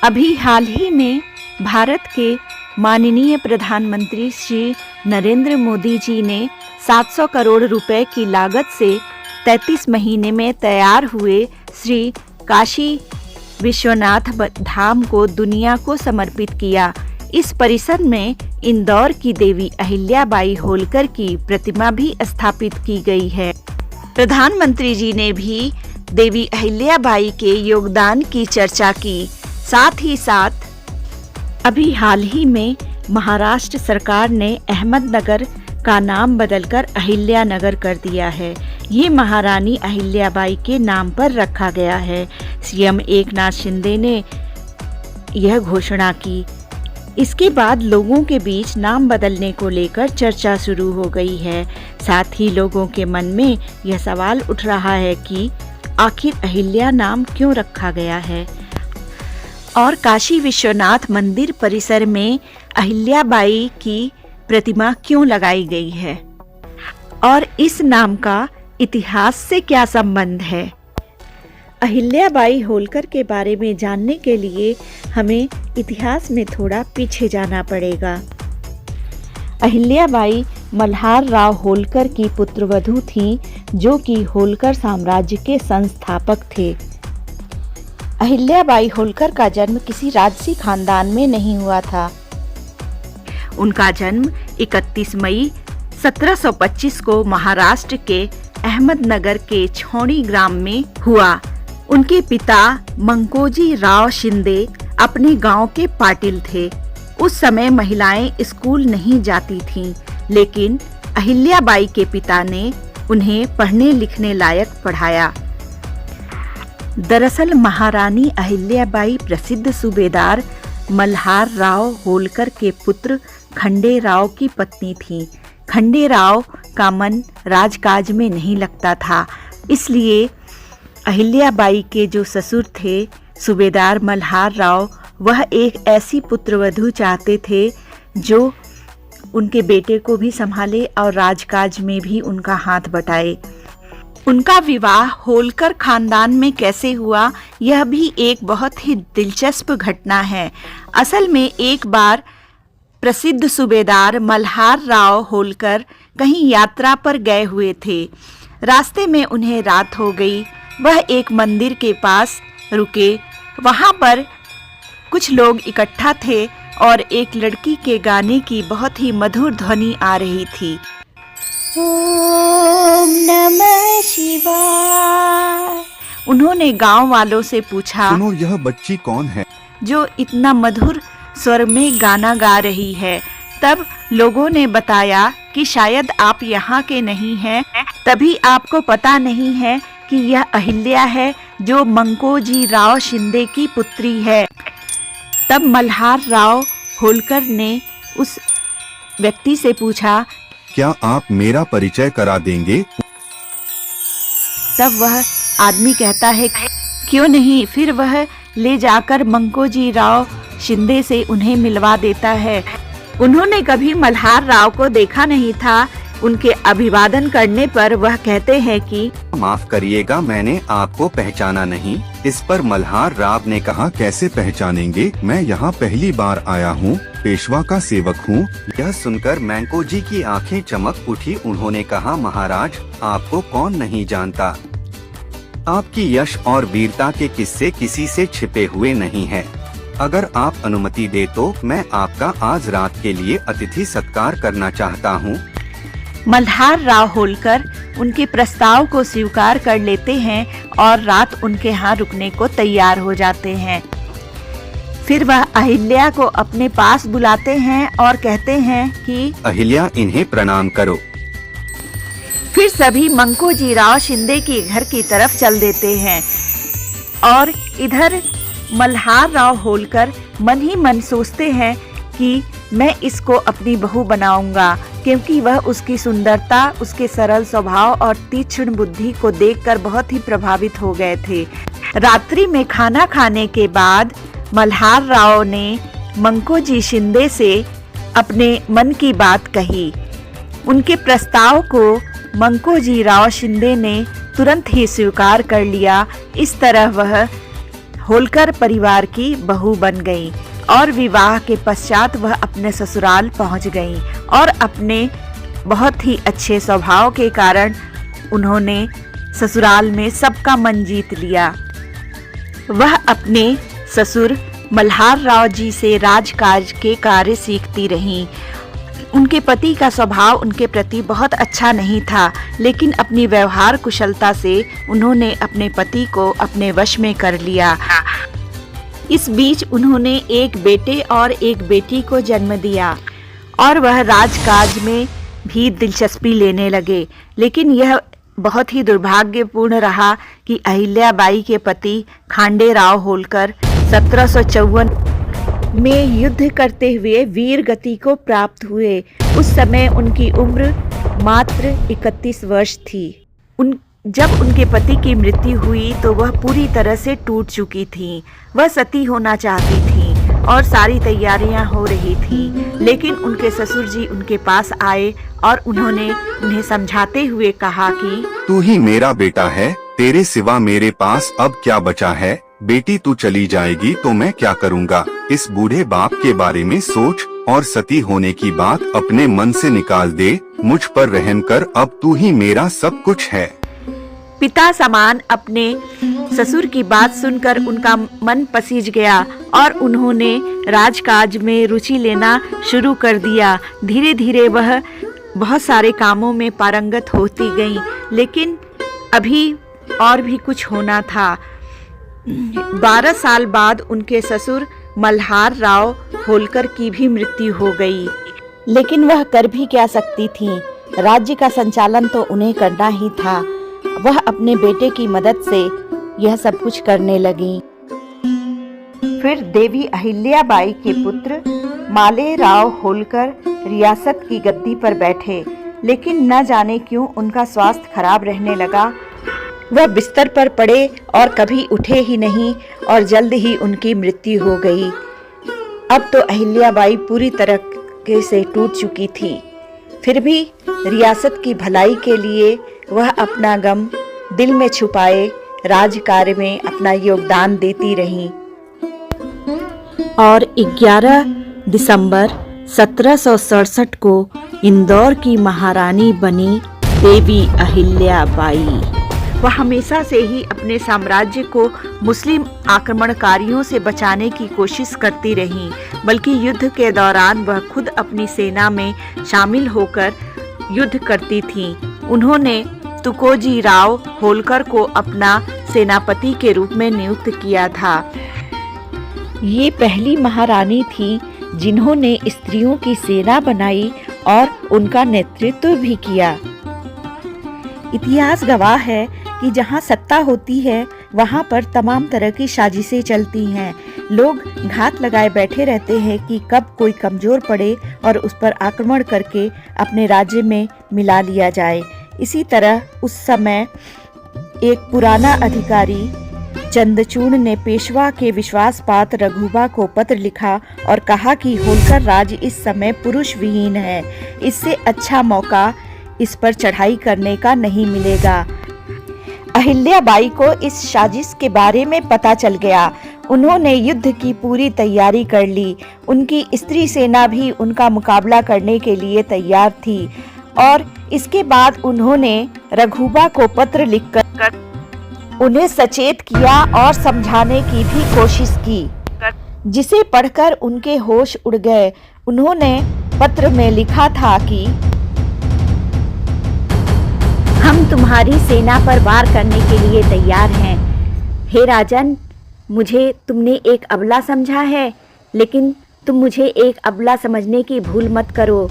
अभी हाल ही में भारत के माननीय प्रधानमंत्री श्री नरेंद्र मोदी जी ने 700 करोड़ रुपए की लागत से 33 महीने में तैयार हुए श्री काशी विश्वनाथ धाम को दुनिया को समर्पित किया। इस परिसर में इंदौर की देवी अहिल्याबाई होलकर की प्रतिमा भी स्थापित की गई है। प्रधानमंत्री जी ने भी देवी अहिल्याबाई के योगदान की चर्चा की। साथ ही साथ अभी हाल ही में महाराष्ट्र सरकार ने अहमदनगर का नाम बदलकर अहिल्यानगर कर दिया है। ये महारानी अहिल्याबाई के नाम पर रखा गया है। सीएम एकनाथ शिंदे ने यह घोषणा की। इसके बाद लोगों के बीच नाम बदलने को लेकर चर्चा शुरू हो गई है। साथ ही लोगों के मन में यह सवाल उठ रहा है कि आखिर अहिल्या नाम क्यों रखा गया है और काशी विश्वनाथ मंदिर परिसर में अहिल्याबाई की प्रतिमा क्यों लगाई गई है और इस नाम का इतिहास से क्या संबंध है। अहिल्याबाई होलकर के बारे में जानने के लिए हमें इतिहास में थोड़ा पीछे जाना पड़ेगा। अहिल्याबाई मल्हार राव होलकर की पुत्रवधू थीं, जो कि होलकर साम्राज्य के संस्थापक थे। अहिल्याबाई होलकर का जन्म किसी राजसी खानदान में नहीं हुआ था। उनका जन्म 31 मई 1725 को महाराष्ट्र के अहमदनगर के छौणी ग्राम में हुआ। उनके पिता मंकोजी राव शिंदे अपने गांव के पाटिल थे। उस समय महिलाएं स्कूल नहीं जाती थीं, लेकिन अहिल्याबाई के पिता ने उन्हें पढ़ने लिखने लायक पढ़ाया। दरअसल महारानी अहिल्याबाई प्रसिद्ध सूबेदार मल्हार राव होलकर के पुत्र खंडेराव की पत्नी थीं। खंडेराव का मन राजकाज में नहीं लगता था, इसलिए अहिल्याबाई के जो ससुर थे सूबेदार मल्हार राव, वह एक ऐसी पुत्रवधू चाहते थे जो उनके बेटे को भी संभाले और राजकाज में भी उनका हाथ बटाए। उनका विवाह होलकर खानदान में कैसे हुआ, यह भी एक बहुत ही दिलचस्प घटना है। असल में एक बार प्रसिद्ध सूबेदार मल्हार राव होलकर कहीं यात्रा पर गए हुए थे। रास्ते में उन्हें रात हो गई। वह एक मंदिर के पास रुके। वहां पर कुछ लोग इकट्ठा थे और एक लड़की के गाने की बहुत ही मधुर ध्वनि आ रही थी। ओम नमः शिवाय। उन्होंने गांव वालों से पूछा, सुनो, यह बच्ची कौन है जो इतना मधुर स्वर में गाना गा रही है। तब लोगों ने बताया कि शायद आप यहाँ के नहीं हैं, तभी आपको पता नहीं है कि यह अहिल्या है, जो मंकोजी राव शिंदे की पुत्री है। तब मल्हार राव होलकर ने उस व्यक्ति से पूछा, क्या आप मेरा परिचय करा देंगे? तब वह आदमी कहता है, क्यों नहीं। फिर वह ले जाकर मंकोजी राव शिंदे से उन्हें मिलवा देता है। उन्होंने कभी मल्हार राव को देखा नहीं था। उनके अभिवादन करने पर वह कहते हैं कि माफ करिएगा, मैंने आपको पहचाना नहीं। इस पर मल्हार राव ने कहा, कैसे पहचानेंगे, मैं यहाँ पहली बार आया हूँ, पेशवा का सेवक हूँ। यह सुनकर मैंको जी की आंखें चमक उठी। उन्होंने कहा, महाराज, आपको कौन नहीं जानता। आपकी यश और वीरता के किस्से किसी से छिपे हुए नहीं है। अगर आप अनुमति दे तो मैं आपका आज रात के लिए अतिथि सत्कार करना चाहता हूँ। मल्हार राव होलकर उनके प्रस्ताव को स्वीकार कर लेते हैं और रात उनके यहाँ रुकने को तैयार हो जाते हैं। फिर वह अहिल्या को अपने पास बुलाते हैं और कहते हैं कि अहिल्या, इन्हें प्रणाम करो। फिर सभी मंकोजी राव शिंदे के घर की तरफ चल देते हैं और इधर मल्हार राव होलकर मन ही मन सोचते हैं कि मैं इसको अपनी बहू बनाऊंगा, क्योंकि वह उसकी सुंदरता, उसके सरल स्वभाव और तीक्ष्ण बुद्धि को देखकर बहुत ही प्रभावित हो गए थे। रात्रि में खाना खाने के बाद मल्हार राव ने मंकोजी शिंदे से अपने मन की बात कही। उनके प्रस्ताव को मंकोजी राव शिंदे ने तुरंत ही स्वीकार कर लिया। इस तरह वह होलकर परिवार की बहू बन गई और विवाह के पश्चात वह अपने ससुराल पहुंच गई और अपने बहुत ही अच्छे स्वभाव के कारण उन्होंने ससुराल में सबका मन जीत लिया। वह अपने ससुर मल्हार राव जी से राजकाज के कार्य सीखती रहीं। उनके पति का स्वभाव उनके प्रति बहुत अच्छा नहीं था, लेकिन अपनी व्यवहार कुशलता से उन्होंने अपने पति को अपने वश में कर लिया। इस बीच उन्होंने एक बेटे और एक बेटी को जन्म दिया और वह राजकाज में भी दिलचस्पी लेने लगे। लेकिन यह बहुत ही दुर्भाग्यपूर्ण रहा कि अहिल्याबाई के पति खांडे राव होलकर 1754 में युद्ध करते हुए वीर गति को प्राप्त हुए। उस समय उनकी उम्र मात्र 31 वर्ष थी। जब उनके पति की मृत्यु हुई तो वह पूरी तरह से टूट चुकी थीं। वह सती होना चाहती थीं और सारी तैयारियां हो रही थीं, लेकिन उनके ससुर जी उनके पास आए और उन्होंने उन्हें समझाते हुए कहा कि तू ही मेरा बेटा है, तेरे सिवा मेरे पास अब क्या बचा है। बेटी तू चली जाएगी तो मैं क्या करूँगा। इस बूढ़े बाप के बारे में सोच और सती होने की बात अपने मन से निकाल दे। मुझ पर रहम कर, अब तू ही मेरा सब कुछ है। पिता समान अपने ससुर की बात सुनकर उनका मन पसीज गया और उन्होंने राजकाज में रुचि लेना शुरू कर दिया। धीरे धीरे वह बहुत सारे कामों में पारंगत होती गईं, लेकिन अभी और भी कुछ होना था। 12 साल बाद उनके ससुर मल्हार राव होलकर की भी मृत्यु हो गई, लेकिन वह कर भी क्या सकती थीं। राज्य का संचालन तो उन्हें करना ही था। वह अपने बेटे की मदद से यह सब कुछ करने लगी। फिर देवी अहिल्याबाई के पुत्र माले राव होलकर रियासत की गद्दी पर बैठे, लेकिन न जाने क्यों उनका स्वास्थ्य खराब रहने लगा। वह बिस्तर पर पड़े और कभी उठे ही नहीं और जल्द ही उनकी मृत्यु हो गई। अब तो अहिल्याबाई पूरी तरह से टूट चुकी थी। फिर भी रियासत की भलाई के लिए वह अपना गम दिल में छुपाए राजकार्य में अपना योगदान देती रहीं। और 11 दिसंबर 1767 को इंदौर की महारानी बनी देवी अहिल्याबाई। वह हमेशा से ही अपने साम्राज्य को मुस्लिम आक्रमणकारियों से बचाने की कोशिश करती रहीं, बल्कि युद्ध के दौरान वह खुद अपनी सेना में शामिल होकर युद्ध करती थीं। उन्होंने तुकोजी राव होलकर को अपना सेनापति के रूप में नियुक्त किया था। ये पहली महारानी थी जिन्होंने स्त्रियों की सेना बनाई और उनका नेतृत्व भी किया। इतिहास गवाह है कि जहाँ सत्ता होती है वहाँ पर तमाम तरह की साजिशें चलती हैं। लोग घात लगाए बैठे रहते हैं कि कब कोई कमजोर पड़े और उस पर आक्रमण करके अपने राज्य में मिला लिया जाए। इसी तरह उस समय एक पुराना अधिकारी चंद्रचूड़ ने पेशवा के विश्वास पात्र रघुबा को पत्र लिखा और कहा कि होलकर राज्य इस समय पुरुष विहीन है, इससे अच्छा मौका इस पर चढ़ाई करने का नहीं मिलेगा। अहिल्याबाई को इस साजिश के बारे में पता चल गया। उन्होंने युद्ध की पूरी तैयारी कर ली। उनकी स्त्री सेना भी उनका मुकाबला करने के लिए तैयार थी और इसके बाद उन्होंने रघुबा को पत्र लिखकर उन्हें सचेत किया और समझाने की भी कोशिश की, जिसे पढ़कर उनके होश उड़ गए। उन्होंने पत्र में लिखा था कि हम तुम्हारी सेना पर वार करने के लिए तैयार हैं। हे राजन, मुझे तुमने एक अबला समझा है, लेकिन तुम मुझे एक अबला समझने की भूल मत करो।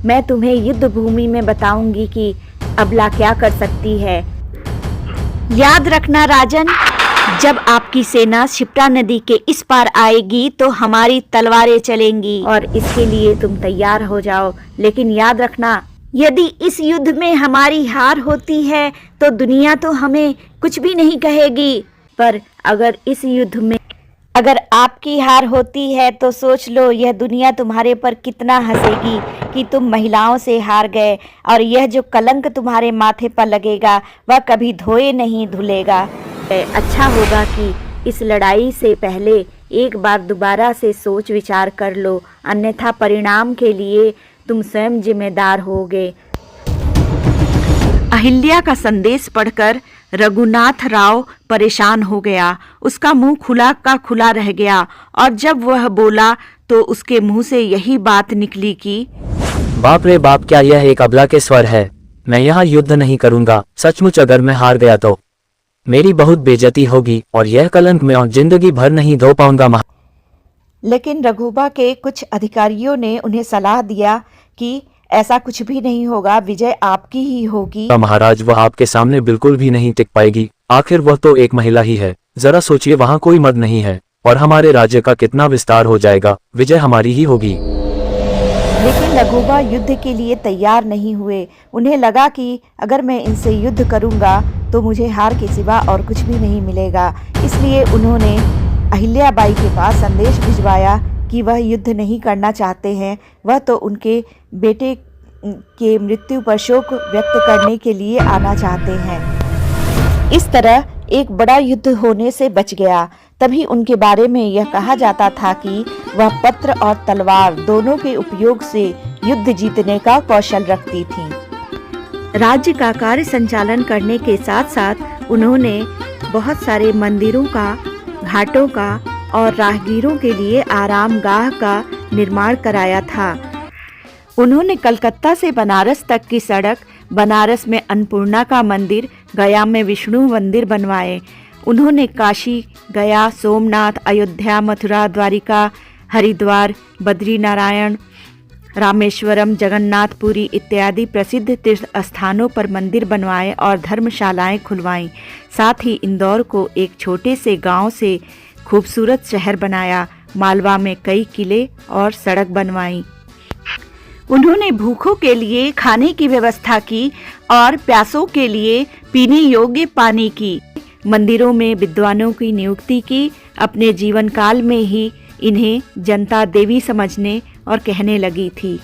मैं तुम्हें युद्ध भूमि में बताऊंगी कि अबला क्या कर सकती है। याद रखना राजन, जब आपकी सेना क्षिप्रा नदी के इस पार आएगी तो हमारी तलवारें चलेंगी और इसके लिए तुम तैयार हो जाओ। लेकिन याद रखना, यदि इस युद्ध में हमारी हार होती है तो दुनिया तो हमें कुछ भी नहीं कहेगी, पर अगर इस युद्ध में अगर आपकी हार होती है तो सोच लो यह दुनिया तुम्हारे पर कितना हंसेगी कि तुम महिलाओं से हार गए, और यह जो कलंक तुम्हारे माथे पर लगेगा वह कभी धोए नहीं धुलेगा। अच्छा होगा कि इस लड़ाई से पहले एक बार दोबारा से सोच विचार कर लो, अन्यथा परिणाम के लिए तुम स्वयं जिम्मेदार होगे। अहिल्या का संदेश पढ़कर रघुनाथ राव परेशान हो गया। उसका मुंह खुला का खुला रह गया और जब वह बोला तो उसके मुंह से यही बात निकली कि बाप रे बाप, क्या यह एक अबला के स्वर है। मैं यहाँ युद्ध नहीं करूंगा। सचमुच अगर मैं हार गया तो मेरी बहुत बेइज्जती होगी और यह कलंक मैं और जिंदगी भर नहीं धो पाऊंगा। लेकिन रघुबा के कुछ अधिकारियों ने उन्हें सलाह दिया कि ऐसा कुछ भी नहीं होगा, विजय आपकी ही होगी। महाराज, वह आपके सामने बिल्कुल भी नहीं टिक पाएगी। आखिर वह तो एक महिला ही है। जरा सोचिए, वहाँ कोई मर्द नहीं है और हमारे राज्य का कितना विस्तार हो जाएगा। विजय हमारी ही होगी। लेकिन रघुबा युद्ध के लिए तैयार नहीं हुए। उन्हें लगा कि अगर मैं इनसे युद्ध करूंगा तो मुझे हार के सिवा और कुछ भी नहीं मिलेगा। इसलिए उन्होंने अहिल्याबाई के पास संदेश भिजवाया कि वह युद्ध नहीं करना चाहते हैं, वह तो उनके बेटे के मृत्यु पर शोक व्यक्त करने के लिए आना चाहते हैं। इस तरह एक बड़ा युद्ध होने से बच गया। तभी उनके बारे में यह कहा जाता था कि वह पत्र और तलवार दोनों के उपयोग से युद्ध जीतने का कौशल रखती थी। राज्य का कार्य संचालन करने के साथ साथ उन्होंने बहुत सारे मंदिरों का, घाटों का और राहगीरों के लिए आरामगाह का निर्माण कराया था। उन्होंने कलकत्ता से बनारस तक की सड़क, बनारस में अन्नपूर्णा का मंदिर, गया में विष्णु मंदिर बनवाए। उन्होंने काशी, गया, सोमनाथ, अयोध्या, मथुरा, द्वारिका, हरिद्वार, बद्रीनारायण, रामेश्वरम, जगन्नाथपुरी इत्यादि प्रसिद्ध तीर्थ स्थानों पर मंदिर बनवाए और धर्मशालाएं खुलवाईं। साथ ही इंदौर को एक छोटे से गांव से खूबसूरत शहर बनाया। मालवा में कई किले और सड़क बनवाई। उन्होंने भूखों के लिए खाने की व्यवस्था की और प्यासों के लिए पीने योग्य पानी की। मंदिरों में विद्वानों की नियुक्ति की। अपने जीवन काल में ही इन्हें जनता देवी समझने और कहने लगी थी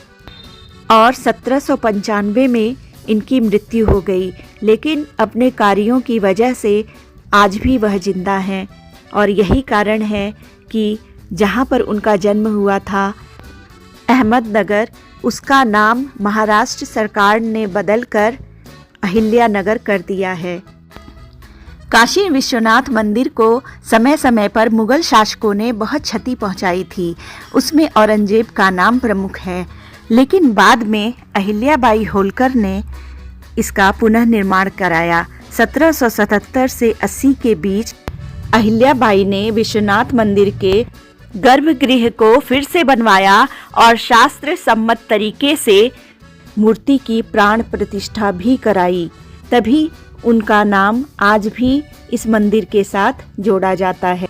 और 1795 में इनकी मृत्यु हो गई। लेकिन अपने कार्यों की वजह से आज भी वह जिंदा हैं और यही कारण है कि जहाँ पर उनका जन्म हुआ था, अहमदनगर, उसका नाम महाराष्ट्र सरकार ने बदलकर अहिल्यानगर कर दिया है। काशी विश्वनाथ मंदिर को समय समय पर मुगल शासकों ने बहुत क्षति पहुंचाई थी। उसमें औरंगजेब का नाम प्रमुख है, लेकिन बाद में अहिल्याबाई होलकर ने इसका पुनर्निर्माण कराया। 1777 से 80 के बीच अहिल्याबाई ने विश्वनाथ मंदिर के गर्भगृह को फिर से बनवाया और शास्त्र सम्मत तरीके से मूर्ति की प्राण प्रतिष्ठा भी कराई। तभी उनका नाम आज भी इस मंदिर के साथ जोड़ा जाता है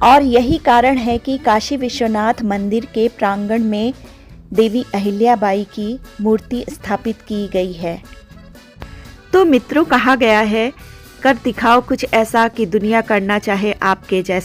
और यही कारण है कि काशी विश्वनाथ मंदिर के प्रांगण में देवी अहिल्याबाई की मूर्ति स्थापित की गई है। तो मित्रों, कहा गया है, कर दिखाओ कुछ ऐसा कि दुनिया करना चाहे आपके जैसा।